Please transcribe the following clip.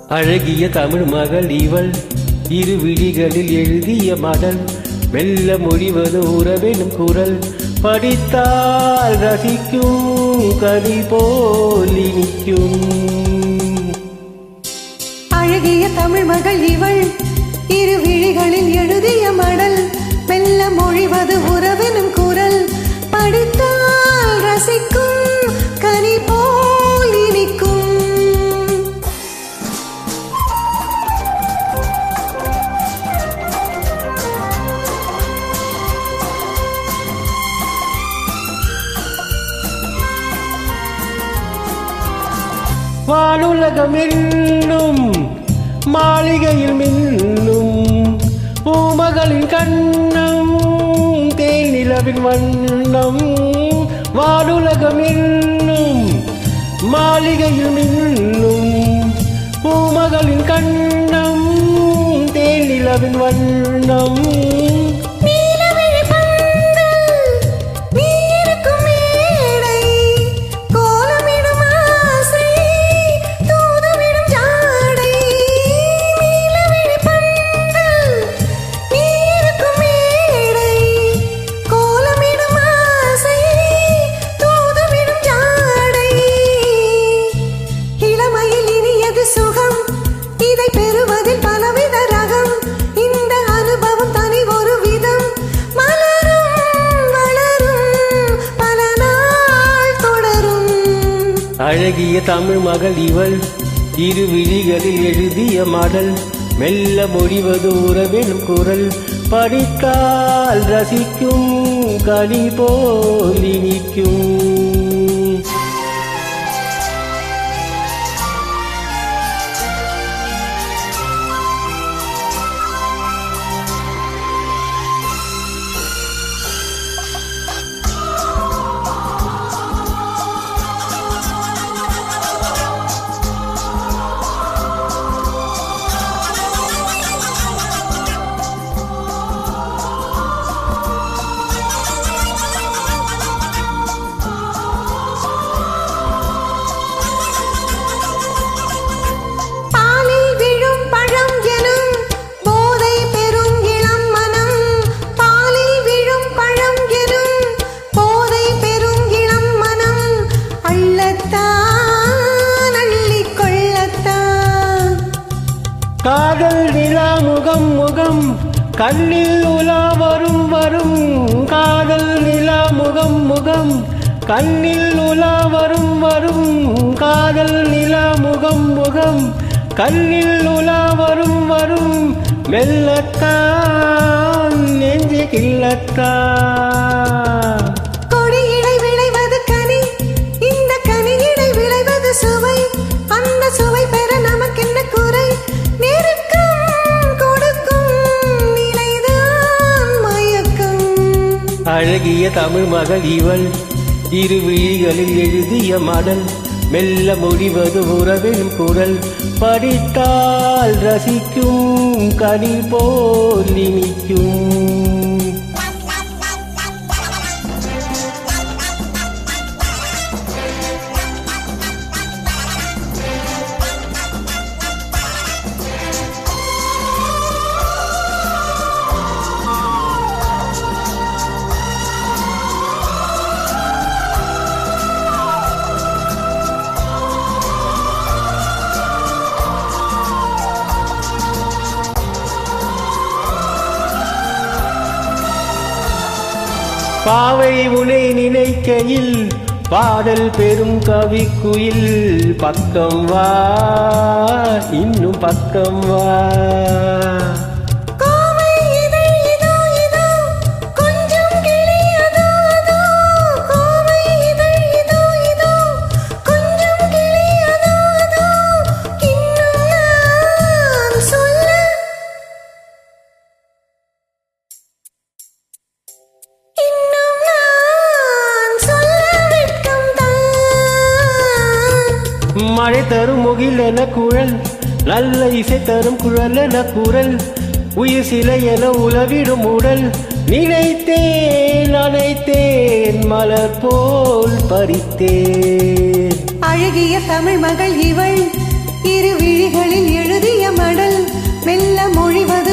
அழகிய தமிழ் மகள் இவள் இரு விழிகளில் எழுதிய மடல் மெல்ல மொழிவது உறவெனும் குரல் படித்தால் ரசிக்கும் கனி போல் இனிக்கும். அழகிய தமிழ் மகள் இவள் இரு விழிகளில் எழுதிய மடல் மெல்ல மொழிவது உறவெனும் குரல் படித்தால் ரசிக்கும் கனி போல் இனிக்கும். வானுலகம் என்னும் மாளிகையில் மின்னும் பூமகளின் கண்ணம் தேன் நிலவின் வண்ணம். வானுலகம் என்னும் மாளிகையில் மின்னும் பூமகளின் கண்ணம் தேன் நிலவின் வண்ணம். அழகிய தமிழ் மகள் இவள் இரு விழிகளில் எழுதிய மடல் மெல்ல மொழிவது உறவெனும் குரல் படித்தால் ரசிக்கும் கனி போல் இனிக்கும். காதல் நிலா முகம் முகம் கண்ணில் உலா வரும் வரும். காதல் நிலா முகம் முகம் கண்ணில் உலா வரும் வரும். காதல் நிலா முகம் முகம் கண்ணில் உலா வரும் வரும். மெல்லத்தான் நெஞ்சு கிள்ளத்தான் கொடியிடை விளைவது கனி, இந்த கனியிடை விளைவது சுவை. அந்த சுவை பெற நமக்கென்ன குறை? அழகிய தமிழ் மகள் இவள் இரு விழிகளில் எழுதிய மடல் மெல்ல மொழிவது உறவெனும் குரல் படித்தால் ரசிக்கும் கனி போல் இனிக்கும். பாவை உனை நினைக்கையில் பாடல் பெரும் கவிக்குயில் பக்கம் வா இன்னும் பக்கம் வா. மழை தரும் முகில் என குழல் நல்ல இசை தரும் குழல் என குரல் உயிர் சிலை என உலவிடும் உடல் நினைத்தேன் அனைத்தேன் மலர் போல் பறித்தேன். அழகிய தமிழ் மகள் இவள் இரு விழிகளில் எழுதிய மடல் மெல்ல மொழிவது